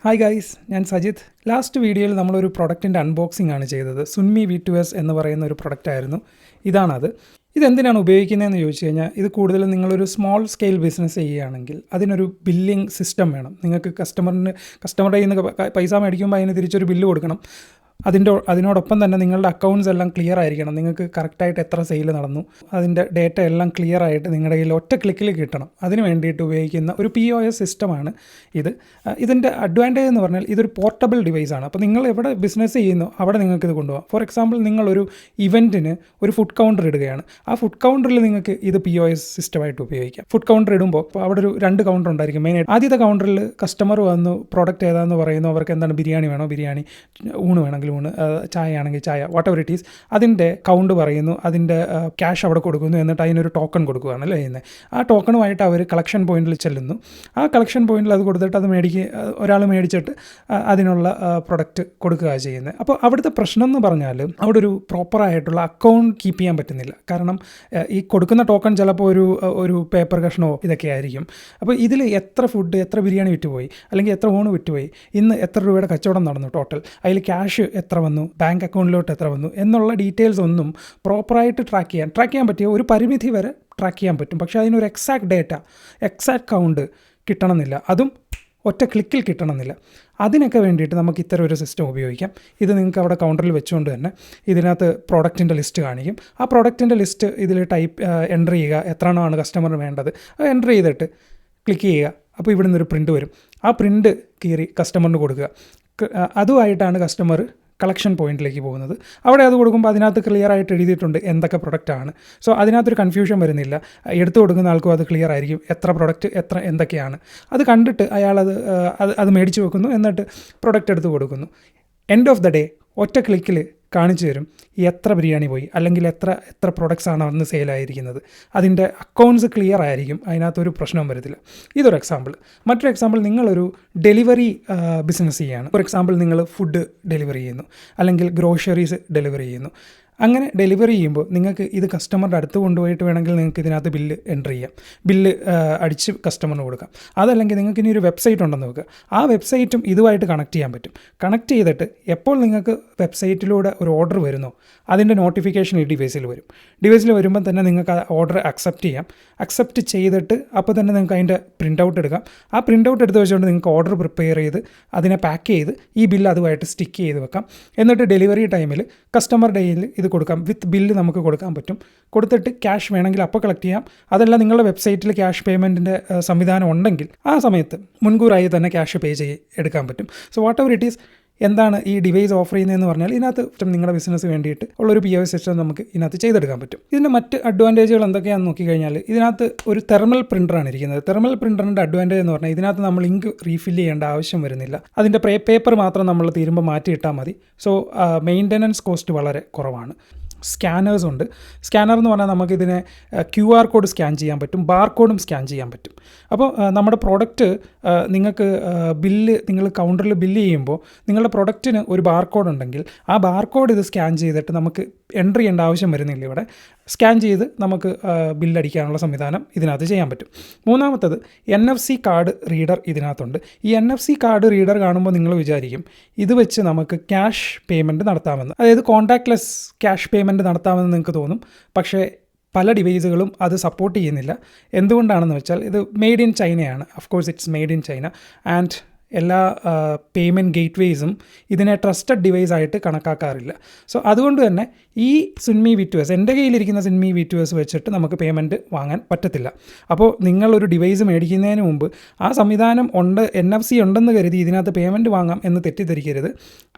Hi guys, ഞാൻ Sajith. Last വീഡിയോയിൽ നമ്മളൊരു പ്രൊഡക്റ്റിൻ്റെ അൺബോക്സിംഗ് ആണ് ചെയ്തത്. സുൻമി V2S എന്ന് പറയുന്ന ഒരു പ്രൊഡക്റ്റ് ആയിരുന്നു. ഇതാണത്. ഇതെന്തിനാണ് ഉപയോഗിക്കുന്നതെന്ന് ചോദിച്ചു കഴിഞ്ഞാൽ, ഇത് കൂടുതലും നിങ്ങളൊരു സ്മോൾ സ്കെയിൽ ബിസിനസ് ചെയ്യുകയാണെങ്കിൽ അതിനൊരു ബില്ലിംഗ് സിസ്റ്റം വേണം. നിങ്ങൾക്ക് കസ്റ്റമറുടെ കയ്യിൽ നിന്ന് പൈസ മേടിക്കുമ്പോൾ അതിന് തിരിച്ചൊരു ബില്ല് കൊടുക്കണം. അതിനോടൊപ്പം തന്നെ നിങ്ങളുടെ അക്കൗണ്ട്സ് എല്ലാം ക്ലിയർ ആയിരിക്കണം. നിങ്ങൾക്ക് കറക്റ്റായിട്ട് എത്ര സെയിൽ നടന്നു, അതിൻ്റെ ഡേറ്റ എല്ലാം ക്ലിയർ ആയിട്ട് നിങ്ങളുടെ കയ്യിൽ ഒറ്റ ക്ലിക്കിൽ കിട്ടണം. അതിന് വേണ്ടിയിട്ട് ഉപയോഗിക്കുന്ന ഒരു POS സിസ്റ്റമാണ് ഇത്. ഇതിൻ്റെ അഡ്വാൻറ്റേജ് എന്ന് പറഞ്ഞാൽ ഇതൊരു പോർട്ടബിൾ ഡിവൈസാണ്. അപ്പോൾ നിങ്ങൾ എവിടെ ബിസിനസ് ചെയ്യുന്നു അവിടെ നിങ്ങൾക്ക് ഇത് കൊണ്ടുപോകാം. ഫോർ എക്സാമ്പിൾ, നിങ്ങളൊരു ഇവൻറ്റിന് ഒരു ഫുഡ് കൗണ്ടർ ഇടുകയാണ്. ആ ഫുഡ് കൗണ്ടറിൽ നിങ്ങൾക്ക് ഇത് POS സിസ്റ്റമായിട്ട് ഉപയോഗിക്കാം. ഫുഡ് കൗണ്ടർ ഇടുമ്പോൾ അവിടെ ഒരു 2 കൗണ്ടർ ഉണ്ടായിരിക്കും മെയിനായിട്ട്. ആദ്യത്തെ കൗണ്ടറിൽ കസ്റ്റമർ വന്നു പ്രോഡക്റ്റ് ഏതാണെന്ന് പറയുന്നു. അവർക്ക് എന്താണ് ബിരിയാണി വേണോ ബിരിയാണി, ഊണ് വേണമെങ്കിൽ ഊണ്, ചായ ആണെങ്കിൽ ചായ, വാട്ട് എവർ ഇറ്റ് ഈസ്. അതിൻ്റെ കൗണ്ട് പറയുന്നു, അതിൻ്റെ ക്യാഷ് അവിടെ കൊടുക്കുന്നു, എന്നിട്ട് അതിനൊരു ടോക്കൺ കൊടുക്കുകയാണ് അല്ലേ ചെയ്യുന്നത്. ആ ടോക്കണുമായിട്ട് അവർ കളക്ഷൻ പോയിന്റിൽ ചെല്ലുന്നു. ആ കളക്ഷൻ പോയിന്റിൽ അത് കൊടുത്തിട്ട് അത് ഒരാൾ മേടിച്ചിട്ട് അതിനുള്ള പ്രൊഡക്റ്റ് കൊടുക്കുക ചെയ്യുന്നത്. അപ്പോൾ അവിടുത്തെ പ്രശ്നം എന്ന് പറഞ്ഞാൽ അവിടെ ഒരു പ്രോപ്പറായിട്ടുള്ള അക്കൗണ്ട് കീപ്പ് ചെയ്യാൻ പറ്റുന്നില്ല. കാരണം ഈ കൊടുക്കുന്ന ടോക്കൺ ചിലപ്പോൾ ഒരു പേപ്പർ കഷ്ണമോ ഇതൊക്കെ ആയിരിക്കും. അപ്പോൾ ഇതിൽ എത്ര ഫുഡ്, എത്ര ബിരിയാണി വിറ്റുപോയി, അല്ലെങ്കിൽ എത്ര ഊണ് വിറ്റുപോയി, ഇന്ന് എത്ര രൂപയുടെ കച്ചവടം നടന്നു ടോട്ടൽ, അതിൽ ക്യാഷ് എത്ര വന്നു, ബാങ്ക് അക്കൗണ്ടിലോട്ട് എത്ര വന്നു എന്നുള്ള ഡീറ്റെയിൽസ് ഒന്നും പ്രോപ്പറായിട്ട് ട്രാക്ക് ചെയ്യാൻ പറ്റിയ ഒരു പരിമിതി വരെ ട്രാക്ക് ചെയ്യാൻ പറ്റും. പക്ഷേ അതിനൊരു എക്സാക്ട് ഡേറ്റ, എക്സാക്ട് കൗണ്ട് കിട്ടണമെന്നില്ല. അതും ഒറ്റ ക്ലിക്കിൽ കിട്ടണമെന്നില്ല. അതിനൊക്കെ വേണ്ടിയിട്ട് നമുക്ക് ഇത്തരം ഒരു സിസ്റ്റം ഉപയോഗിക്കാം. ഇത് നിങ്ങൾക്ക് അവിടെ കൗണ്ടറിൽ വെച്ചുകൊണ്ട് തന്നെ ഇതിനകത്ത് പ്രോഡക്റ്റിൻ്റെ ലിസ്റ്റ് കാണിക്കും. ആ പ്രോഡക്റ്റിൻ്റെ ലിസ്റ്റ് ഇതിൽ എൻ്റർ ചെയ്യുക, എത്രയാണോ കസ്റ്റമറിന് വേണ്ടത് അത് എൻ്റർ ചെയ്തിട്ട് ക്ലിക്ക് ചെയ്യുക. അപ്പോൾ ഇവിടെ നിന്നൊരു പ്രിൻ്റ് വരും. ആ പ്രിൻ്റ് കീറി കസ്റ്റമറിന് കൊടുക്കുക. അതുമായിട്ടാണ് കസ്റ്റമർ കളക്ഷൻ പോയിന്റിലേക്ക് പോകുന്നത്. അവിടെ അത് കൊടുക്കുമ്പോൾ അതിനകത്ത് ക്ലിയർ ആയിട്ട് എഴുതിയിട്ടുണ്ട് എന്തൊക്കെ പ്രൊഡക്റ്റാണ്. സോ അതിനകത്തൊരു കൺഫ്യൂഷൻ വരുന്നില്ല. എടുത്തു കൊടുക്കുന്ന ആൾക്കും അത് ക്ലിയർ ആയിരിക്കും എത്ര പ്രൊഡക്റ്റ് എന്തൊക്കെയാണ്. അത് കണ്ടിട്ട് അയാൾ അത് മേടിച്ച് വെക്കുന്നു, എന്നിട്ട് പ്രൊഡക്റ്റ് എടുത്ത് കൊടുക്കുന്നു. എൻഡ് ഓഫ് ദ ഡേ ഒറ്റ ക്ലിക്കിൽ കാണിച്ചു തരും എത്ര ബിരിയാണി പോയി, അല്ലെങ്കിൽ എത്ര പ്രൊഡക്ട്സാണ് അന്ന് സെയിലായിരിക്കുന്നത്. അതിൻ്റെ അക്കൗണ്ട്സ് ക്ലിയർ ആയിരിക്കും, അതിനകത്തൊരു പ്രശ്നവും വരത്തില്ല. ഇതൊരു എക്സാമ്പിൾ. മറ്റൊരു എക്സാമ്പിൾ, നിങ്ങളൊരു ഡെലിവറി ബിസിനസ് ചെയ്യുകയാണ്. ഫോർ എക്സാമ്പിൾ, നിങ്ങൾ ഫുഡ് ഡെലിവറി ചെയ്യുന്നു, അല്ലെങ്കിൽ ഗ്രോസറീസ് ഡെലിവറി ചെയ്യുന്നു. അങ്ങനെ ഡെലിവറി ചെയ്യുമ്പോൾ നിങ്ങൾക്ക് ഇത് കസ്റ്റമറുടെ അടുത്ത് കൊണ്ടുപോയിട്ട് വേണമെങ്കിൽ നിങ്ങൾക്ക് ഇതിനകത്ത് ബില്ല് എൻ്റർ ചെയ്യാം, ബില്ല് അടിച്ച് കസ്റ്റമറിന് കൊടുക്കാം. അതല്ലെങ്കിൽ നിങ്ങൾക്ക് ഇനി ഒരു വെബ്സൈറ്റ് ഉണ്ടെന്ന് നോക്കുക. ആ വെബ്സൈറ്റും ഇതുമായിട്ട് കണക്ട് ചെയ്യാൻ പറ്റും. കണക്ട് ചെയ്തിട്ട് എപ്പോൾ നിങ്ങൾക്ക് വെബ്സൈറ്റിലൂടെ ഒരു ഓർഡർ വരുന്നോ അതിൻ്റെ നോട്ടിഫിക്കേഷൻ ഈ ഡിവൈസിൽ വരും. ഡിവൈസിൽ വരുമ്പോൾ തന്നെ നിങ്ങൾക്ക് ആ ഓർഡർ അക്സെപ്റ്റ് ചെയ്യാം. അക്സെപ്റ്റ് ചെയ്തിട്ട് അപ്പോൾ തന്നെ നിങ്ങൾക്ക് അതിൻ്റെ പ്രിൻ്റ് ഔട്ട് എടുക്കാം. ആ പ്രിൻ്റ് ഔട്ട് എടുത്ത് വെച്ചുകൊണ്ട് നിങ്ങൾക്ക് ഓർഡർ പ്രിപ്പയർ ചെയ്ത് അതിനെ പാക്ക് ചെയ്ത് ഈ ബില്ല് അതുമായിട്ട് സ്റ്റിക്ക് ചെയ്ത് വെക്കാം. എന്നിട്ട് ഡെലിവറി ടൈമിൽ കസ്റ്റമറുടെ കയ്യിൽ ഇത് കൊടുക്കാം. വിത്ത് ബില്ല് നമുക്ക് കൊടുക്കാൻ പറ്റും. കൊടുത്തിട്ട് ക്യാഷ് വേണമെങ്കിൽ അപ്പോൾ കളക്ട് ചെയ്യാം. അതല്ല നിങ്ങളുടെ വെബ്സൈറ്റിൽ ക്യാഷ് പേയ്മെൻറ്റിൻ്റെ സംവിധാനം ഉണ്ടെങ്കിൽ ആ സമയത്ത് മുൻകൂറായി തന്നെ ക്യാഷ് പേ എടുക്കാൻ പറ്റും. So what ever it is, എന്താണ് ഈ ഡിവൈസ് ഓഫർ ചെയ്യുന്നതെന്ന് പറഞ്ഞാൽ ഇതിനകത്ത് നിങ്ങളുടെ ബിസിനസ് വേണ്ടിയിട്ട് ഉള്ളൊരു POS സിസ്റ്റം നമുക്ക് ഇതിനകത്ത് ചെയ്തെടുക്കാൻ പറ്റും. ഇതിൻ്റെ മറ്റ് അഡ്വാൻറ്റേജുകൾ എന്തൊക്കെയാണെന്ന് നോക്കിക്കഴിഞ്ഞാൽ, ഇതിനകത്ത് ഒരു തെർമൽ പ്രിൻ്ററാണ് ഇരിക്കുന്നത്. തെർമൽ പ്രിൻ്ററിൻ്റെ അഡ്വാൻറ്റേജ് എന്ന് പറഞ്ഞാൽ ഇതിനകത്ത് നമ്മൾ ഇങ്ക് റീഫില്ല് ചെയ്യേണ്ട ആവശ്യം വരുന്നില്ല. അതിൻ്റെ പേപ്പർ മാത്രം നമ്മൾ തീരുമ്പോൾ മാറ്റിയിട്ടാൽ മതി. സോ മെയിൻ്റനൻസ് കോസ്റ്റ് വളരെ കുറവാണ്. സ്കാനേഴ്സ് ഉണ്ട്. സ്കാനർ എന്ന് പറഞ്ഞാൽ നമുക്കിതിനെ QR കോഡ് സ്കാൻ ചെയ്യാൻ പറ്റും, ബാർകോഡും സ്കാൻ ചെയ്യാൻ പറ്റും. അപ്പോൾ നമ്മുടെ പ്രോഡക്റ്റ് നിങ്ങൾ കൗണ്ടറിൽ ബില്ല് ചെയ്യുമ്പോൾ നിങ്ങളുടെ പ്രൊഡക്റ്റിന് ഒരു ബാർകോഡ് ഉണ്ടെങ്കിൽ ആ ബാർകോഡ് ഇത് സ്കാൻ ചെയ്തിട്ട് നമുക്ക് എൻ്റർ ചെയ്യേണ്ട ആവശ്യം വരുന്നില്ല. ഇവിടെ സ്കാൻ ചെയ്ത് നമുക്ക് ബില്ലടിക്കാനുള്ള സംവിധാനം ഇതിനകത്ത് ചെയ്യാൻ പറ്റും. മൂന്നാമത്തത് NFC കാർഡ് റീഡർ ഇതിനകത്തുണ്ട്. ഈ NFC കാർഡ് റീഡർ കാണുമ്പോൾ നിങ്ങൾ വിചാരിക്കും ഇത് വെച്ച് നമുക്ക് ക്യാഷ് പേയ്മെൻറ്റ് നടത്താമെന്ന്, അതായത് കോൺടാക്ട്ലെസ് ക്യാഷ് പേയ്മെൻറ്റ് നടത്താമെന്ന് നിങ്ങൾക്ക് തോന്നും. പക്ഷേ പല ഡിവൈസുകളും അത് സപ്പോർട്ട് ചെയ്യുന്നില്ല. എന്തുകൊണ്ടാണെന്ന് വെച്ചാൽ ഇത് മെയ്ഡ് ഇൻ ചൈനയാണ്. Of course it's made in China and എല്ലാ പേയ്മെൻറ്റ് ഗേറ്റ്വേസും ഇതിനെ ട്രസ്റ്റഡ് ഡിവൈസ് ആയിട്ട് കണക്കാക്കാറില്ല. സോ അതുകൊണ്ട് തന്നെ ഈ സുൻമി V2S, എൻ്റെ കയ്യിലിരിക്കുന്ന സുൻമി V2S വെച്ചിട്ട് നമുക്ക് പേയ്മെൻറ്റ് വാങ്ങാൻ പറ്റത്തില്ല. അപ്പോൾ നിങ്ങളൊരു ഡിവൈസ് മേടിക്കുന്നതിന് മുമ്പ് ആ സംവിധാനം NFC ഉണ്ടെന്ന് കരുതി ഇതിനകത്ത് പേയ്മെൻറ്റ് വാങ്ങാം എന്ന് തെറ്റിദ്ധരിക്കരുത്.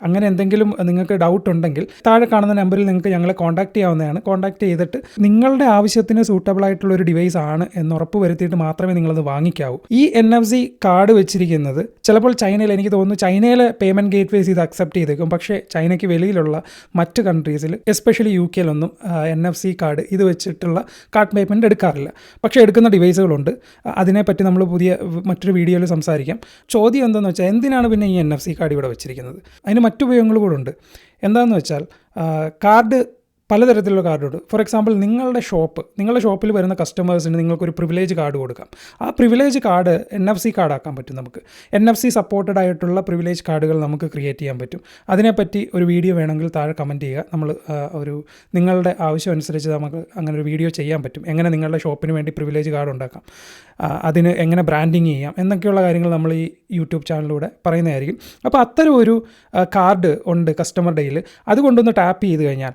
അങ്ങനെ എന്തെങ്കിലും നിങ്ങൾക്ക് ഡൗട്ട് ഉണ്ടെങ്കിൽ താഴെ കാണുന്ന നമ്പറിൽ നിങ്ങൾക്ക് ഞങ്ങളെ കോൺടാക്റ്റ് ചെയ്യാവുന്നതാണ്. കോൺടാക്റ്റ് ചെയ്തിട്ട് നിങ്ങളുടെ ആവശ്യത്തിന് സൂട്ടബിൾ ആയിട്ടുള്ളൊരു ഡിവൈസ് ആണ് എന്ന് ഉറപ്പ് വരുത്തിയിട്ട് മാത്രമേ നിങ്ങളത് വാങ്ങിക്കാവൂ. ഈ NFC കാർഡ് വെച്ചിരിക്കുന്നത് ചിലപ്പോൾ ചൈനയിൽ, എനിക്ക് തോന്നുന്നു ചൈനയിലെ പേയ്മെൻറ്റ് ഗേറ്റ്വേസ് ഇത് അക്സെപ്റ്റ് ചെയ്തേക്കും. പക്ഷേ ചൈനയ്ക്ക് വെളിയിലുള്ള മറ്റ് കൺട്രീസിൽ, എസ്പെഷ്യലി UK NFC കാർഡ് ഇത് വെച്ചിട്ടുള്ള കാർഡ് പേയ്മെൻറ്റ് എടുക്കാറില്ല. പക്ഷേ എടുക്കുന്ന ഡിവൈസുകളുണ്ട്. അതിനെപ്പറ്റി നമ്മൾ മറ്റൊരു വീഡിയോയിൽ സംസാരിക്കാം. ചോദ്യം എന്താണെന്ന് വെച്ചാൽ, എന്തിനാണ് പിന്നെ ഈ NFC കാർഡ് ഇവിടെ വെച്ചിരിക്കുന്നത്? അതിന് മറ്റുപയോഗങ്ങൾ കൂടെ ഉണ്ട്. എന്താണെന്ന് വെച്ചാൽ, കാർഡ് പലതരത്തിലുള്ള കാർഡുണ്ട്. ഫോർ എക്സാമ്പിൾ നിങ്ങളുടെ ഷോപ്പിൽ വരുന്ന കസ്റ്റമേഴ്സിന് നിങ്ങൾക്കൊരു പ്രിവിലേജ് കാർഡ് കൊടുക്കാം. ആ പ്രിവിലേജ് കാർഡ് NFC കാർഡാക്കാൻ പറ്റും. നമുക്ക് NFC സപ്പോർട്ടഡ് ആയിട്ടുള്ള പ്രിവിലേജ് കാർഡുകൾ നമുക്ക് ക്രിയേറ്റ് ചെയ്യാൻ പറ്റും. അതിനെപ്പറ്റി ഒരു വീഡിയോ വേണമെങ്കിൽ താഴെ കമൻറ്റ് ചെയ്യുക. നമ്മൾ നിങ്ങളുടെ ആവശ്യം അനുസരിച്ച് നമുക്ക് അങ്ങനെ ഒരു വീഡിയോ ചെയ്യാൻ പറ്റും. എങ്ങനെ നിങ്ങളുടെ ഷോപ്പിന് വേണ്ടി പ്രിവിലേജ് കാർഡ് ഉണ്ടാക്കാം, അതിന് എങ്ങനെ ബ്രാൻഡിങ് ചെയ്യാം എന്നൊക്കെയുള്ള കാര്യങ്ങൾ നമ്മൾ ഈ യൂട്യൂബ് ചാനലിലൂടെ പറയുന്നതായിരിക്കും. അപ്പോൾ അത്തരം ഒരു കാർഡ് ഉണ്ട് കസ്റ്റമർ ഡേയിൽ. അതുകൊണ്ടൊന്ന് ടാപ്പ് ചെയ്ത് കഴിഞ്ഞാൽ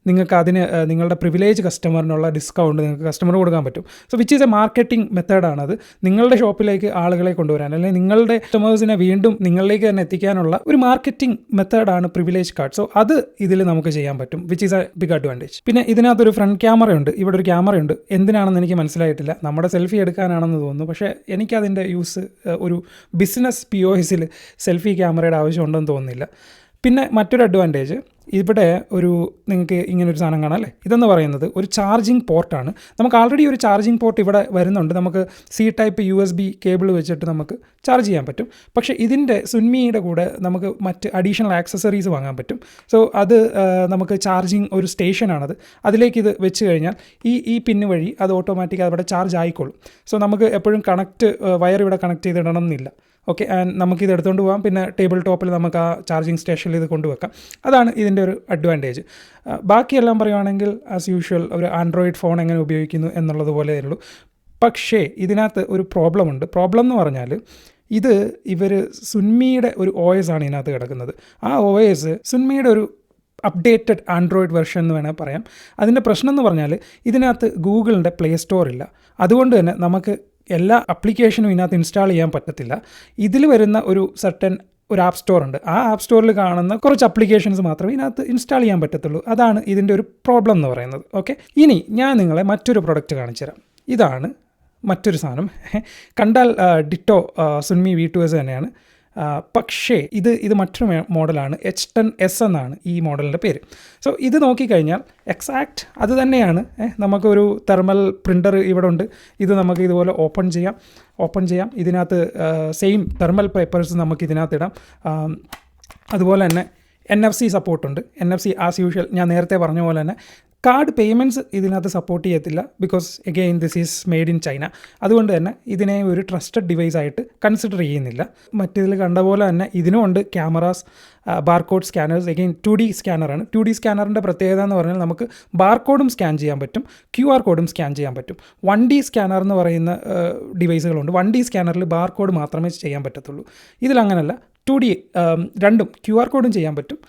നിങ്ങൾക്ക് അതിന് നിങ്ങളുടെ പ്രിവിലേജ് കസ്റ്റമറിനുള്ള ഡിസ്കൗണ്ട് നിങ്ങൾക്ക് കസ്റ്റമറിന് കൊടുക്കാൻ പറ്റും. So which is a marketing മെത്തേഡാണത്. നിങ്ങളുടെ ഷോപ്പിലേക്ക് ആളുകളെ കൊണ്ടുവരാൻ, അല്ലെങ്കിൽ നിങ്ങളുടെ കസ്റ്റമേഴ്സിനെ വീണ്ടും നിങ്ങളിലേക്ക് തന്നെ എത്തിക്കാനുള്ള ഒരു മാർക്കറ്റിംഗ് മെത്തേഡാണ് പ്രിവിലേജ് കാർഡ്. സോ അത് ഇതിൽ നമുക്ക് ചെയ്യാൻ പറ്റും, which is a big advantage. പിന്നെ ഇതിനകത്തൊരു ഫ്രണ്ട് ക്യാമറയുണ്ട്, ഇവിടെ ഒരു ക്യാമറയുണ്ട്. എന്തിനാണെന്ന് എനിക്ക് മനസ്സിലായിട്ടില്ല. നമ്മുടെ സെൽഫി എടുക്കാനാണെന്ന് തോന്നുന്നു. പക്ഷേ എനിക്കതിൻ്റെ യൂസ് ഒരു ബിസിനസ് POSൽ സെൽഫി ക്യാമറയുടെ ആവശ്യമുണ്ടെന്ന് തോന്നുന്നില്ല. പിന്നെ മറ്റൊരു അഡ്വാൻറ്റേജ്, ഇവിടെ നിങ്ങൾക്ക് ഇങ്ങനൊരു സാധനം കാണാം അല്ലേ. ഇതെന്ന് പറയുന്നത് ഒരു ചാർജിങ് പോർട്ടാണ്. നമുക്ക് ആൾറെഡി ഒരു ചാർജിങ് പോർട്ട് ഇവിടെ വരുന്നുണ്ട്. നമുക്ക് C-Type USB കേബിൾ വെച്ചിട്ട് നമുക്ക് ചാർജ് ചെയ്യാൻ പറ്റും. പക്ഷേ ഇതിൻ്റെ സുൻമിയുടെ കൂടെ നമുക്ക് മറ്റ് അഡീഷണൽ ആക്സസറീസ് വാങ്ങാൻ പറ്റും. സോ അത് നമുക്ക് ചാർജിങ് ഒരു സ്റ്റേഷനാണത്. അതിലേക്ക് ഇത് വെച്ച് കഴിഞ്ഞാൽ ഈ പിന്ന് വഴി അത് ഓട്ടോമാറ്റിക് അവിടെ ചാർജ് ആയിക്കോളും. സോ നമുക്ക് എപ്പോഴും വയർ ഇവിടെ കണക്ട് ചെയ്തിടണം എന്നില്ല. ഓക്കെ, ആൻഡ് നമുക്കിത് എടുത്തുകൊണ്ട് പോകാം. പിന്നെ ടേബിൾ ടോപ്പിൽ നമുക്ക് ആ ചാർജിങ് സ്റ്റേഷനിൽ ഇത് കൊണ്ടുവെക്കാം. അതാണ് ഇതിൻ്റെ ഒരു അഡ്വാൻറ്റേജ്. ബാക്കിയെല്ലാം പറയുകയാണെങ്കിൽ ആസ് യൂഷ്വൽ ഒരു ആൻഡ്രോയിഡ് ഫോൺ എങ്ങനെ ഉപയോഗിക്കുന്നു എന്നുള്ളത് പോലെ ഉള്ളൂ. പക്ഷേ ഇതിനകത്ത് ഒരു പ്രോബ്ലം എന്ന് പറഞ്ഞാൽ ഇവർ സുൻമിയുടെ ഒരു OS ആണ് ഇതിനകത്ത് കിടക്കുന്നത്. ആ OS സുൻമിയുടെ ഒരു അപ്ഡേറ്റഡ് ആൻഡ്രോയിഡ് വെർഷൻ എന്ന് വേണമെങ്കിൽ പറയാം. അതിൻ്റെ പ്രശ്നം എന്ന് പറഞ്ഞാൽ ഇതിനകത്ത് ഗൂഗിളിൻ്റെ പ്ലേ സ്റ്റോർ ഇല്ല. അതുകൊണ്ട് തന്നെ നമുക്ക് എല്ലാ ആപ്ലിക്കേഷനും ഇതിനകത്ത് ഇൻസ്റ്റാൾ ചെയ്യാൻ പറ്റത്തില്ല. ഇതിൽ വരുന്ന ഒരു ആപ്പ് സ്റ്റോർ ഉണ്ട്. ആ ആപ്പ് സ്റ്റോറിൽ കാണുന്ന കുറച്ച് ആപ്ലിക്കേഷൻസ് മാത്രമേ ഇതിനകത്ത് ഇൻസ്റ്റാൾ ചെയ്യാൻ പറ്റത്തുള്ളൂ. അതാണ് ഇതിൻ്റെ ഒരു പ്രോബ്ലം എന്ന് പറയുന്നത്. ഓക്കെ, ഇനി ഞാൻ നിങ്ങളെ മറ്റൊരു പ്രൊഡക്റ്റ് കാണിച്ചു തരാം. ഇതാണ് മറ്റൊരു സാധനം. കണ്ടാൽ ഡിറ്റോ സുൻമി V2S തന്നെയാണ്. പക്ഷേ ഇത് മറ്റൊരു മോഡലാണ്. H10s എന്നാണ് ഈ മോഡലിൻ്റെ പേര്. സോ ഇത് നോക്കിക്കഴിഞ്ഞാൽ എക്സാക്റ്റ് അത് തന്നെയാണ്. നമുക്കൊരു തെർമൽ പ്രിൻ്റർ ഇവിടെ ഉണ്ട്. ഇത് നമുക്ക് ഇതുപോലെ ഓപ്പൺ ചെയ്യാം. ഇതിനകത്ത് സെയിം തെർമൽ പേപ്പേഴ്സ് നമുക്ക് ഇതിനകത്തിടാം. അതുപോലെ തന്നെ NFC സപ്പോർട്ടുണ്ട്. NFC ആസ് യൂഷ്വൽ ഞാൻ നേരത്തെ പറഞ്ഞ പോലെ തന്നെ കാർഡ് പേയ്മെൻറ്റ്സ് ഇതിനകത്ത് സപ്പോർട്ട് ചെയ്യത്തില്ല. Because again this is made in China. അതുകൊണ്ട് തന്നെ ഇതിനെ ഒരു ട്രസ്റ്റഡ് ഡിവൈസ് ആയിട്ട് കൺസിഡർ ചെയ്യുന്നില്ല. മറ്റേതിൽ കണ്ട പോലെ തന്നെ ഇതിനുമുണ്ട് cameras, barcode scanners. Again 2D സ്കാനറാണ്. 2D സ്കാനറിൻ്റെ പ്രത്യേകത എന്ന് പറഞ്ഞാൽ നമുക്ക് ബാർകോഡും സ്കാൻ ചെയ്യാൻ പറ്റും, QR കോഡും സ്കാൻ ചെയ്യാൻ പറ്റും. 1D സ്കാനർ എന്ന് പറയുന്ന ഡിവൈസുകളുണ്ട്. 1D സ്കാനറിൽ ബാർകോഡ് മാത്രമേ ചെയ്യാൻ പറ്റത്തുള്ളൂ. ഇതിലങ്ങനല്ല. 2D രണ്ടും QR കോഡും ചെയ്യാൻ പറ്റും,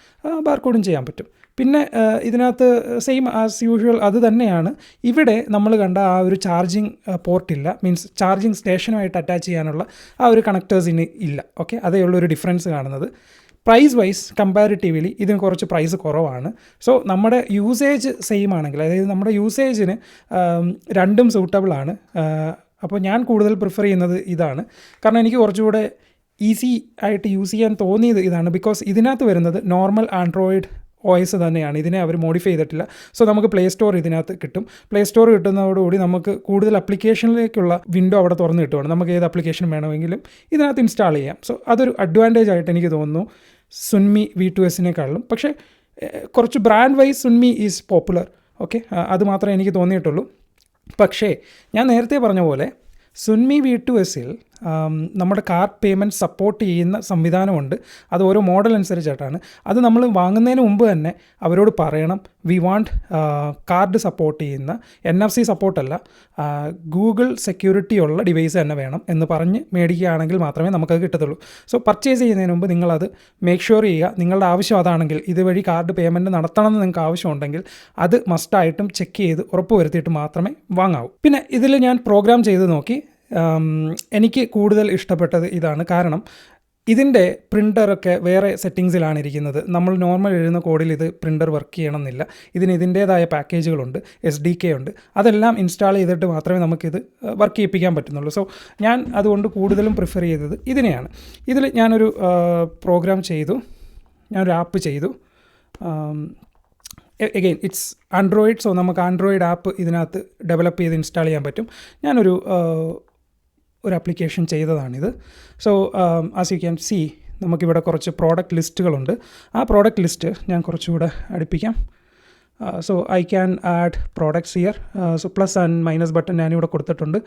ബാർകോഡും ചെയ്യാൻ പറ്റും. പിന്നെ ഇതിനകത്ത് സെയിം ആസ് യൂഷ്വൽ അത് തന്നെയാണ്. ഇവിടെ നമ്മൾ കണ്ട ആ ഒരു ചാർജിങ് പോർട്ടില്ല, മീൻസ് ചാർജിങ് സ്റ്റേഷനുമായിട്ട് അറ്റാച്ച് ചെയ്യാനുള്ള ആ ഒരു കണക്റ്റേഴ്സിന് ഇല്ല. ഓക്കെ, അതേ ഉള്ളൊരു ഡിഫറൻസ് കാണുന്നത്. പ്രൈസ് വൈസ് കമ്പാരിറ്റീവ്ലി ഇതിന് കുറച്ച് പ്രൈസ് കുറവാണ്. സോ നമ്മുടെ യൂസേജ് സെയിം ആണെങ്കിൽ, അതായത് നമ്മുടെ യൂസേജിന് രണ്ടും സൂട്ടബിളാണ്. അപ്പോൾ ഞാൻ കൂടുതൽ പ്രിഫർ ചെയ്യുന്നത് ഇതാണ്. കാരണം എനിക്ക് കുറച്ചുകൂടെ ഈസി ആയിട്ട് യൂസ് ചെയ്യാൻ തോന്നിയത് ഇതാണ്. ബിക്കോസ് ഇതിനകത്ത് വരുന്നത് നോർമൽ ആൻഡ്രോയിഡ് OS തന്നെയാണ്. ഇതിനെ അവർ മോഡിഫൈ ചെയ്തിട്ടില്ല. സോ നമുക്ക് പ്ലേ സ്റ്റോർ ഇതിനകത്ത് കിട്ടും. പ്ലേ സ്റ്റോർ കിട്ടുന്നതോടുകൂടി നമുക്ക് കൂടുതൽ ആപ്ലിക്കേഷനിലേക്കുള്ള വിൻഡോ അവിടെ തുറന്ന് കിട്ടുവാണ്. നമുക്ക് ഏത് ആപ്ലിക്കേഷൻ വേണമെങ്കിലും ഇതിനകത്ത് ഇൻസ്റ്റാൾ ചെയ്യാം. സോ അതൊരു അഡ്വാൻറ്റേജ് ആയിട്ട് എനിക്ക് തോന്നുന്നു സുൻമി V2Sനേക്കാളും. പക്ഷേ കുറച്ച് brand wise Sunmi is popular. Okay, അത് മാത്രമേ എനിക്ക് തോന്നിയിട്ടുള്ളൂ. പക്ഷേ ഞാൻ നേരത്തെ പറഞ്ഞ പോലെ സുൻമി V2Sൽ നമ്മുടെ കാർഡ് പേയ്മെൻറ്റ് സപ്പോർട്ട് ചെയ്യുന്ന സംവിധാനമുണ്ട്. അത് ഓരോ മോഡൽ അനുസരിച്ചിട്ടാണ്. അത് നമ്മൾ വാങ്ങുന്നതിന് മുമ്പ് തന്നെ അവരോട് പറയണം വി വാണ്ട് കാർഡ് സപ്പോർട്ട് ചെയ്യുന്ന NFC സപ്പോർട്ടല്ല, ഗൂഗിൾ സെക്യൂരിറ്റി ഉള്ള ഡിവൈസ് തന്നെ വേണം എന്ന് പറഞ്ഞ് മേടിക്കുകയാണെങ്കിൽ മാത്രമേ നമുക്കത് കിട്ടത്തുള്ളൂ. സോ പർച്ചേസ് ചെയ്യുന്നതിന് മുമ്പ് നിങ്ങളത് മേക്ക് ഷുവർ ചെയ്യുക. നിങ്ങളുടെ ആവശ്യം അതാണെങ്കിൽ, ഇതുവഴി കാർഡ് പേയ്മെൻറ്റ് നടത്തണമെന്ന് നിങ്ങൾക്ക് ആവശ്യമുണ്ടെങ്കിൽ അത് മസ്റ്റായിട്ടും ചെക്ക് ചെയ്ത് ഉറപ്പ് വരുത്തിയിട്ട് മാത്രമേ വാങ്ങാവൂ. പിന്നെ ഇതിൽ ഞാൻ പ്രോഗ്രാം ചെയ്ത് നോക്കി. എനിക്ക് കൂടുതൽ ഇഷ്ടപ്പെട്ടത് ഇതാണ്. കാരണം ഇതിൻ്റെ പ്രിൻ്ററൊക്കെ വേറെ സെറ്റിങ്സിലാണ് ഇരിക്കുന്നത്. നമ്മൾ നോർമൽ എഴുതുന്ന കോഡിൽ ഇത് പ്രിൻ്റർ വർക്ക് ചെയ്യണമെന്നില്ല. ഇതിൻ്റേതായ പാക്കേജുകളുണ്ട്, SDK ഉണ്ട്. അതെല്ലാം ഇൻസ്റ്റാൾ ചെയ്തിട്ട് മാത്രമേ നമുക്കിത് വർക്ക് ചെയ്യിപ്പിക്കാൻ പറ്റുന്നുള്ളൂ. സോ ഞാൻ അതുകൊണ്ട് കൂടുതലും പ്രിഫർ ചെയ്തത് ഇതിനെയാണ്. ഇതിൽ ഞാനൊരു പ്രോഗ്രാം ചെയ്തു, ഞാനൊരു ആപ്പ് ചെയ്തു. Again it's Android. സോ നമുക്ക് ആൻഡ്രോയിഡ് ആപ്പ് ഇതിനകത്ത് ഡെവലപ്പ് ചെയ്ത് ഇൻസ്റ്റാൾ ചെയ്യാൻ പറ്റും. ഞാനൊരു ആപ്ലിക്കേഷൻ ചെയ്തതാണിത്. So as you can see നമുക്കിവിടെ കുറച്ച് പ്രോഡക്റ്റ് ലിസ്റ്റുകളുണ്ട്. ആ പ്രോഡക്റ്റ് ലിസ്റ്റ് ഞാൻ കുറച്ചുകൂടെ അടുപ്പിക്കാം. So I can add products here. So plus and minus button ഞാനിവിടെ കൊടുത്തിട്ടുണ്ട്.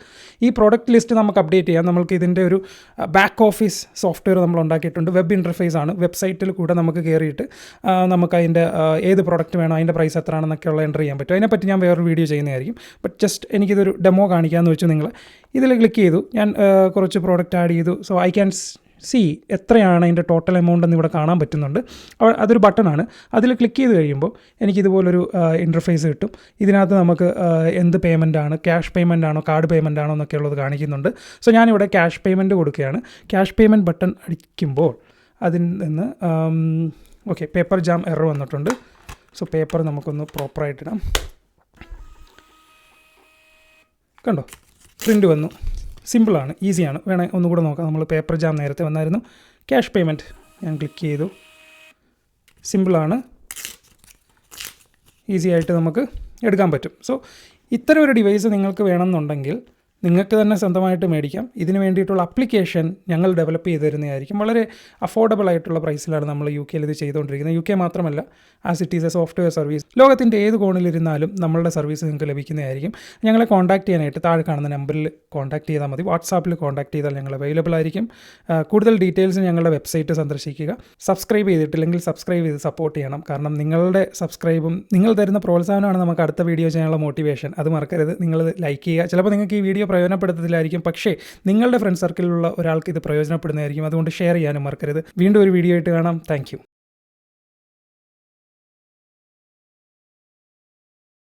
ഈ പ്രോഡക്റ്റ് ലിസ്റ്റ് നമുക്ക് അപ്ഡേറ്റ് ചെയ്യാം. നമ്മൾക്ക് ഇതിൻ്റെ ഒരു ബാക്ക് ഓഫീസ് സോഫ്റ്റ്വെയർ നമ്മൾ ഉണ്ടാക്കിയിട്ടുണ്ട്. വെബ് ഇൻ്റർഫേസ് ആണ്. വെബ്സൈറ്റിൽ കൂടെ നമുക്ക് കയറിയിട്ട് നമുക്ക് അതിൻ്റെ ഏത് പ്രോഡക്റ്റ് വേണം, അതിൻ്റെ പ്രൈസ് എത്രയാണെന്നൊക്കെയുള്ള എൻ്റർ ചെയ്യാൻ പറ്റും. അതിനെപ്പറ്റി ഞാൻ വേറൊരു വീഡിയോ ചെയ്യുന്നതായിരിക്കും. ബട്ട് ജസ്റ്റ് എനിക്കിതൊരു ഡെമോ കാണിക്കാമെന്ന് വെച്ചു. നിങ്ങൾ ഇതിൽ ക്ലിക്ക് ചെയ്തു, ഞാൻ കുറച്ച് പ്രോഡക്റ്റ് ആഡ് ചെയ്തു. സോ ഐ ക്യാൻ സി എത്രയാണ് അതിൻ്റെ ടോട്ടൽ എമൗണ്ട് എന്ന് ഇവിടെ കാണാൻ പറ്റുന്നുണ്ട്. അതൊരു ബട്ടണാണ്. അതിൽ ക്ലിക്ക് ചെയ്ത് കഴിയുമ്പോൾ എനിക്കിതുപോലൊരു ഇൻ്റർഫേസ് കിട്ടും. ഇതിനകത്ത് നമുക്ക് എന്ത് പേയ്മെൻ്റ് ആണ്, ക്യാഷ് പേയ്മെൻ്റ് ആണോ കാർഡ് പേയ്മെൻ്റ് ആണോ എന്നൊക്കെ ഉള്ളത് കാണിക്കുന്നുണ്ട്. സോ ഞാനിവിടെ ക്യാഷ് പേയ്മെൻറ്റ് കൊടുക്കുകയാണ്. ക്യാഷ് പേയ്മെൻറ്റ് ബട്ടൺ അടിക്കുമ്പോൾ അതിൽ നിന്ന് ഓക്കെ പേപ്പർ ജാം എറർ വന്നിട്ടുണ്ട്. സോ പേപ്പർ നമുക്കൊന്ന് പ്രോപ്പറായിട്ടിടാം. കണ്ടോ, പ്രിൻ്റ് വന്നു. സിമ്പിളാണ്, ഈസിയാണ്. വേണേൽ ഒന്നുകൂടെ നോക്കാം. നമ്മൾ പേപ്പർ ജാം നേരത്തെ വന്നായിരുന്നു. ക്യാഷ് പേയ്മെൻറ്റ് ഞാൻ ക്ലിക്ക് ചെയ്തു. സിമ്പിളാണ്, ഈസി ആയിട്ട് നമുക്ക് എടുക്കാൻ പറ്റും. സോ ഇത്തരം ഒരു ഡിവൈസ് നിങ്ങൾക്ക് വേണമെന്നുണ്ടെങ്കിൽ നിങ്ങൾക്ക് തന്നെ സ്വന്തമായിട്ട് മേടിക്കാം. ഇതിന് വേണ്ടിയിട്ടുള്ള അപ്ലിക്കേഷൻ ഞങ്ങൾ ഡെവലപ്പ് ചെയ്ത് തരുന്നതായിരിക്കും. വളരെ അഫോർഡബിൾ ആയിട്ടുള്ള പ്രൈസിലാണ് നമ്മൾ UK ഇത് ചെയ്തുകൊണ്ടിരിക്കുന്നത്. UK മാത്രമല്ല, as it is A software service. ലോകത്തിൻ്റെ ഏത് കോണിലിരുന്നാലും നമ്മളുടെ സർവീസ് നിങ്ങൾക്ക് ലഭിക്കുന്നതായിരിക്കും. ഞങ്ങളെ കോൺടാക്ട് ചെയ്യാനായിട്ട് താഴെ കാണുന്ന നമ്പറിൽ കോൺടാക്ട് ചെയ്താൽ മതി. വാട്സാപ്പിൽ കോൺടാക്ട് ചെയ്താൽ ഞങ്ങൾ അവൈലബിൾ ആയിരിക്കും. കൂടുതൽ ഡീറ്റെയിൽസ് ഞങ്ങളുടെ വെബ്സൈറ്റ് സന്ദർശിക്കുക. സബ്സ്ക്രൈബ് ചെയ്തിട്ടില്ലെങ്കിൽ സബ്സ്ക്രൈബ് ചെയ്ത് സപ്പോർട്ട് ചെയ്യണം. കാരണം നിങ്ങളുടെ സബ്സ്ക്രൈബും നിങ്ങൾ തരുന്ന പ്രോത്സാഹനമാണ് നമുക്ക് അടുത്ത വീഡിയോ ചെയ്യാനുള്ള മോട്ടിവേഷൻ. അത് മറക്കരുത്. നിങ്ങൾ ലൈക്ക് ചെയ്യുക. ചിലപ്പോൾ നിങ്ങൾക്ക് ഈ വീഡിയോ പ്രയോജനപ്പെടുത്തത്തില്ലായിരിക്കും, പക്ഷേ നിങ്ങളുടെ ഫ്രണ്ട് സർക്കിളിലുള്ള ഒരാൾക്ക് ഇത് പ്രയോജനപ്പെടുന്നതായിരിക്കും. അതുകൊണ്ട് ഷെയർ ചെയ്യാനും മറക്കരുത്. വീണ്ടും ഒരു വീഡിയോ ആയിട്ട് കാണാം. താങ്ക്